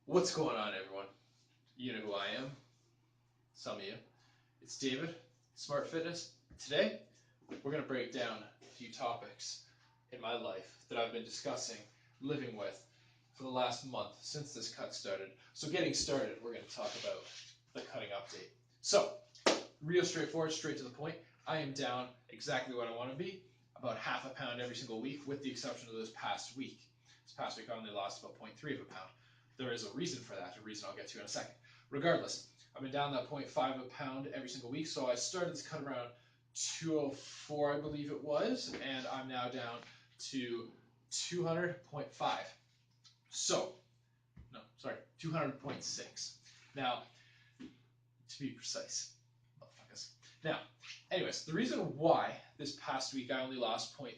What's going on, everyone? You know who I am. Some of you. It's David, Smart Fitness. Today, we're going to break down a few topics in my life that I've been discussing, living with for the last month since this cut started. So getting started, we're going to talk about the cutting update. So, real straightforward, straight to the point. I am down exactly what I want to be, about half a pound every single week, with the exception of this past week. This past week I only lost about 0.3 of a pound. There is a reason for that, a reason I'll get to in a second. Regardless, I've been down that 0.5 of a pound every single week, so I started this cut around 204, I believe it was, and I'm now down to 200.5. So, no, sorry, 200.6. Now, to be precise, motherfuckers. Now, anyways, the reason why this past week I only lost 0.3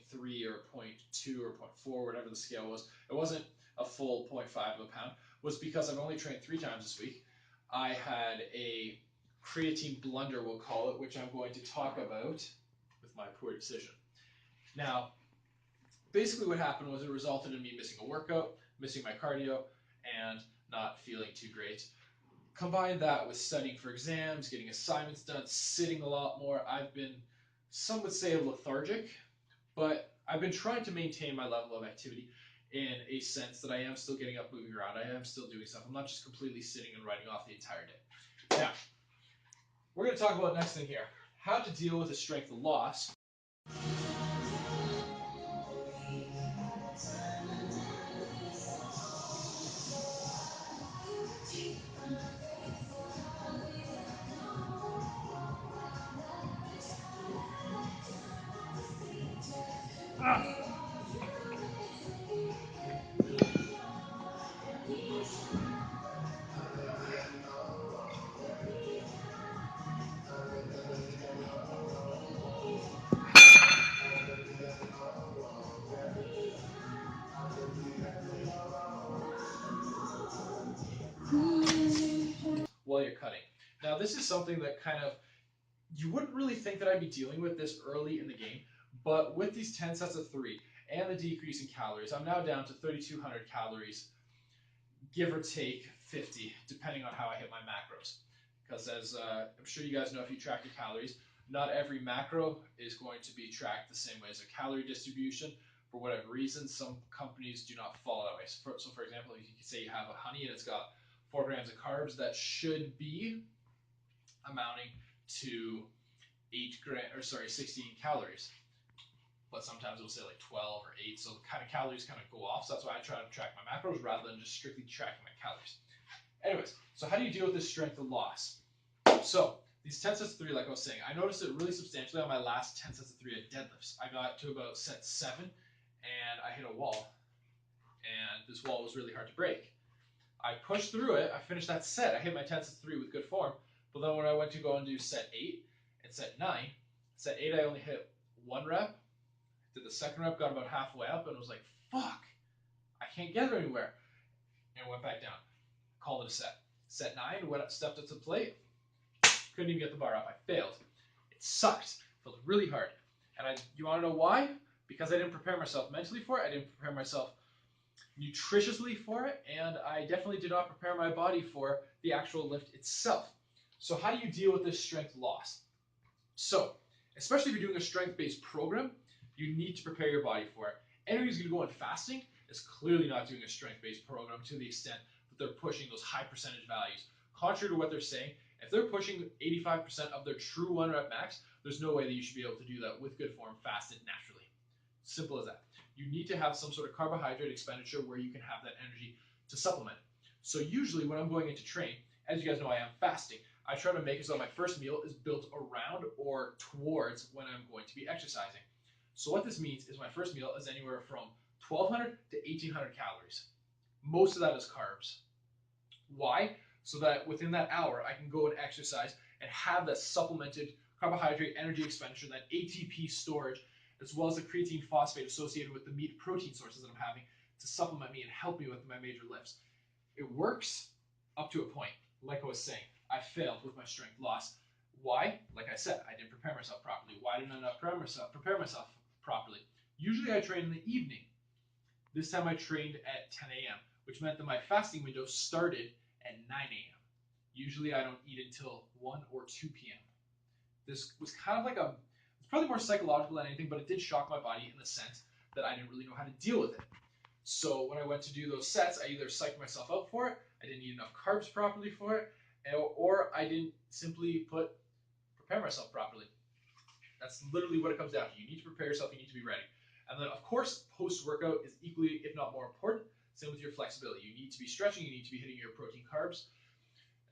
or 0.2 or 0.4, whatever the scale was, it wasn't a full 0.5 of a pound, was because I've only trained 3 times this week. I had a creatine blunder, we'll call it, which I'm going to talk about with my poor decision. Now, basically what happened was it resulted in me missing a workout, missing my cardio, and not feeling too great. Combine that with studying for exams, getting assignments done, sitting a lot more. I've been, some would say, lethargic, but I've been trying to maintain my level of activity in a sense that I am still getting up, moving around. I am still doing stuff. I'm not just completely sitting and writing off the entire day. Now, we're going to talk about next thing here, how to deal with a strength loss. While you're cutting. Now, this is something that kind of, you wouldn't really think that I'd be dealing with this early in the game, but with these 10 sets of 3 and the decrease in calories, I'm now down to 3,200 calories, give or take 50, depending on how I hit my macros. Because as I'm sure you guys know, if you track your calories, not every macro is going to be tracked the same way as a calorie distribution. For whatever reason, some companies do not follow that way. So for example, if you could say you have a honey and it's got 4 grams of carbs, that should be amounting to 16 calories. But sometimes it'll say like 12 or 8, so kind of calories kind of go off. So that's why I try to track my macros rather than just strictly tracking my calories. Anyways, so how do you deal with this strength of loss? So these 10 sets of 3, like I was saying, I noticed it really substantially on my last 10 sets of 3 at deadlifts. I got to about set 7 and I hit a wall, and this wall was really hard to break. I pushed through it, I finished that set, I hit my 10 sets of 3 with good form, but then when I went to go and do set 8 and set 9, set 8 I only hit 1 rep, did the second rep, got about halfway up, and was like, fuck, I can't get it anywhere, and went back down. Called it a set. Set 9, went up, stepped up to the plate, couldn't even get the bar up, I failed. It sucked, felt really hard, and you want to know why? Because I didn't prepare myself mentally for it, I didn't prepare myself nutritiously for it, and I definitely did not prepare my body for the actual lift itself. So how do you deal with this strength loss? So, especially if you're doing a strength-based program, you need to prepare your body for it. Anyone who's going to go in fasting is clearly not doing a strength-based program to the extent that they're pushing those high percentage values. Contrary to what they're saying, if they're pushing 85% of their true 1 rep max, there's no way that you should be able to do that with good form, fasted naturally. Simple as that. You need to have some sort of carbohydrate expenditure where you can have that energy to supplement. So usually when I'm going into train, as you guys know, I am fasting. I try to make it so my first meal is built around or towards when I'm going to be exercising. So what this means is my first meal is anywhere from 1,200 to 1,800 calories. Most of that is carbs. Why? So that within that hour, I can go and exercise and have that supplemented carbohydrate energy expenditure, that ATP storage, as well as the creatine phosphate associated with the meat protein sources that I'm having to supplement me and help me with my major lifts. It works up to a point. Like I was saying, I failed with my strength loss. Why? Like I said, I didn't prepare myself properly. Why didn't I not prepare myself properly? Usually I train in the evening. This time I trained at 10 a.m., which meant that my fasting window started at 9 a.m. Usually I don't eat until 1 or 2 p.m. This was kind of like it's probably more psychological than anything, but it did shock my body in the sense that I didn't really know how to deal with it. So when I went to do those sets, I either psyched myself out for it, I didn't eat enough carbs properly for it, or I didn't simply prepare myself properly. That's literally what it comes down to. You need to prepare yourself, you need to be ready. And then of course, post-workout is equally, if not more important. Same with your flexibility. You need to be stretching, you need to be hitting your protein carbs,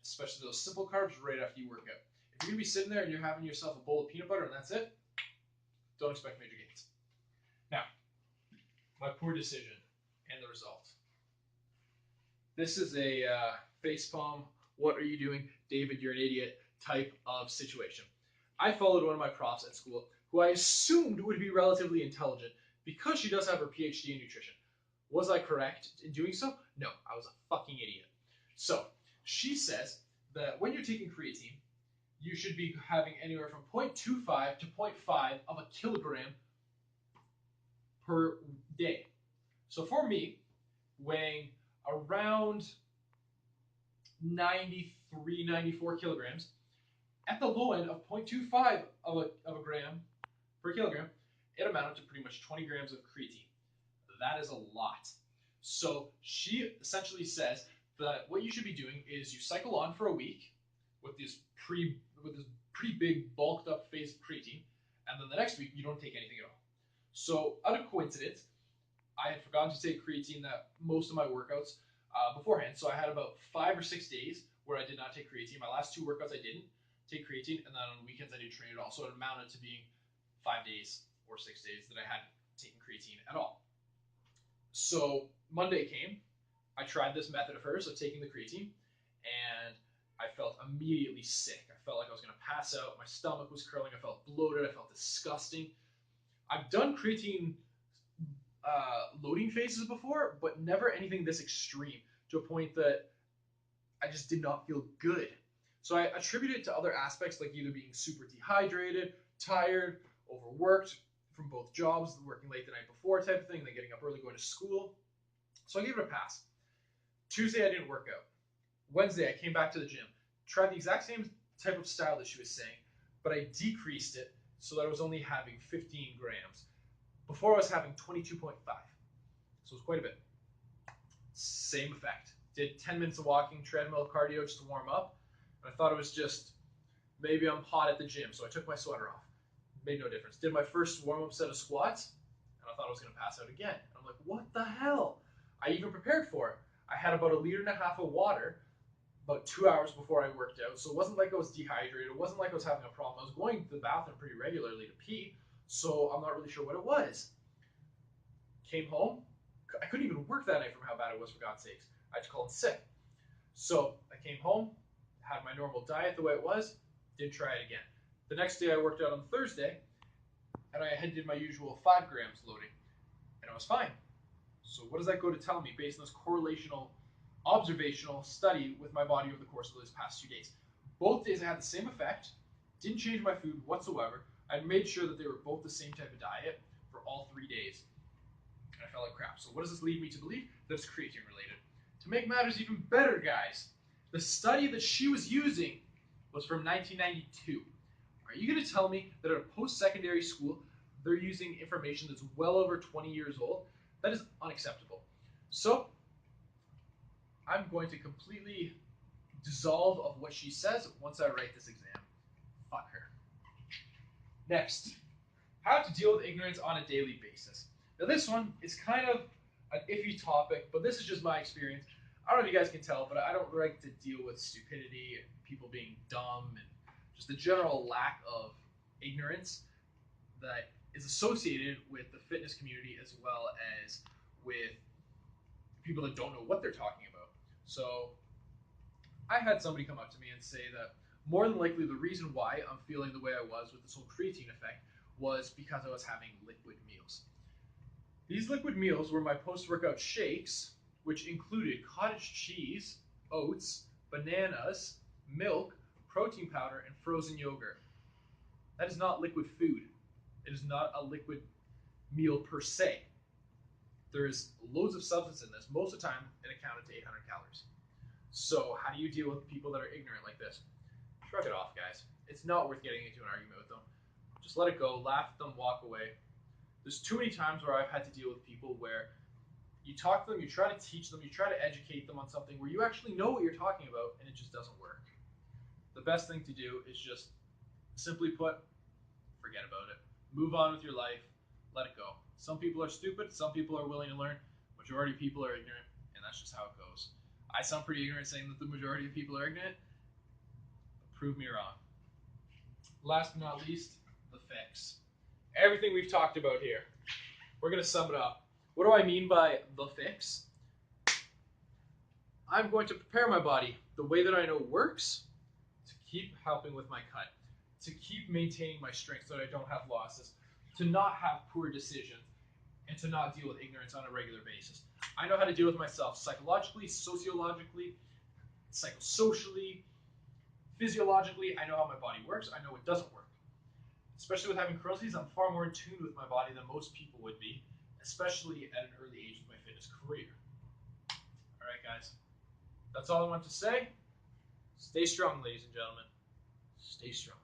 especially those simple carbs right after you work out. If you're gonna be sitting there and you're having yourself a bowl of peanut butter and that's it, don't expect major gains. Now, my poor decision and the result. This is a facepalm, what are you doing, David, you're an idiot type of situation. I followed one of my profs at school who I assumed would be relatively intelligent because she does have her PhD in nutrition. Was I correct in doing so? No, I was a fucking idiot. So, she says that when you're taking creatine, you should be having anywhere from 0.25 to 0.5 of a kilogram per day. So for me, weighing around 93, 94 kilograms, at the low end of 0.25 of a gram per kilogram, it amounted to pretty much 20 grams of creatine. That is a lot. So she essentially says that what you should be doing is you cycle on for a week with this pretty big bulked up phase of creatine, and then the next week you don't take anything at all. So out of coincidence, I had forgotten to take creatine that most of my workouts beforehand. So I had about 5 or 6 days where I did not take creatine. My last 2 workouts I didn't take creatine, and then on the weekends I didn't train at all. So it amounted to being 5 days or 6 days that I hadn't taken creatine at all. So Monday came, I tried this method of hers of taking the creatine, and I felt immediately sick. I felt like I was going to pass out. My stomach was curling. I felt bloated. I felt disgusting. I've done creatine loading phases before, but never anything this extreme to a point that I just did not feel good. So I attribute it to other aspects like either being super dehydrated, tired, overworked from both jobs, working late the night before type of thing, and then getting up early going to school. So I gave it a pass. Tuesday I didn't work out. Wednesday I came back to the gym, tried the exact same type of style that she was saying, but I decreased it so that I was only having 15 grams. Before I was having 22.5, so it was quite a bit. Same effect. Did 10 minutes of walking, treadmill, cardio just to warm up, and I thought it was just, maybe I'm hot at the gym, so I took my sweater off. Made no difference. Did my first warm-up set of squats, and I thought I was going to pass out again. And I'm like, what the hell? I even prepared for it. I had about 1.5 liters of water about 2 hours before I worked out, so it wasn't like I was dehydrated. It wasn't like I was having a problem. I was going to the bathroom pretty regularly to pee, so I'm not really sure what it was. Came home. I couldn't even work that night from how bad it was, for God's sakes. I had to call in sick. So I came home, had my normal diet the way it was, didn't try it again. The next day I worked out on Thursday, and I did my usual 5 grams loading, and I was fine. So what does that go to tell me based on this correlational, observational study with my body over the course of these past 2 days? Both days I had the same effect, didn't change my food whatsoever. I made sure that they were both the same type of diet for all 3 days, and I felt like crap. So what does this lead me to believe? That it's creatine related. To make matters even better, guys, the study that she was using was from 1992. Are you going to tell me that at a post-secondary school, they're using information that's well over 20 years old? That is unacceptable. So I'm going to completely dissolve of what she says once I write this exam. Fuck her. Next, how to deal with ignorance on a daily basis. Now this one is kind of an iffy topic, but this is just my experience. I don't know if you guys can tell, but I don't like to deal with stupidity and people being dumb and just the general lack of ignorance that is associated with the fitness community as well as with people that don't know what they're talking about. So I had somebody come up to me and say that more than likely the reason why I'm feeling the way I was with this whole creatine effect was because I was having liquid meals. These liquid meals were my post-workout shakes, which included cottage cheese, oats, bananas, milk, protein powder, and frozen yogurt. That is not liquid food. It is not a liquid meal per se. there's loads of substance in this. Most of the time, it accounted to 800 calories. So how do you deal with people that are ignorant like this? Shrug it off, guys. It's not worth getting into an argument with them. Just let it go, laugh at them, walk away. There's too many times where I've had to deal with people where you talk to them, you try to teach them, you try to educate them on something where you actually know what you're talking about, and it just doesn't work. The best thing to do is just simply put, forget about it. Move on with your life, let it go. Some people are stupid, some people are willing to learn, majority of people are ignorant, and that's just how it goes. I sound pretty ignorant saying that the majority of people are ignorant, but prove me wrong. Last but not least, the fix. Everything we've talked about here, we're going to sum it up. What do I mean by the fix? I'm going to prepare my body the way that I know works to keep helping with my cut, to keep maintaining my strength so that I don't have losses, to not have poor decisions, and to not deal with ignorance on a regular basis. I know how to deal with myself psychologically, sociologically, psychosocially, physiologically. I know how my body works. I know what doesn't work. Especially with having Crohn's disease, I'm far more in tune with my body than most people would be, especially at an early age of my fitness career. All right, guys. That's all I want to say. Stay strong, ladies and gentlemen. Stay strong.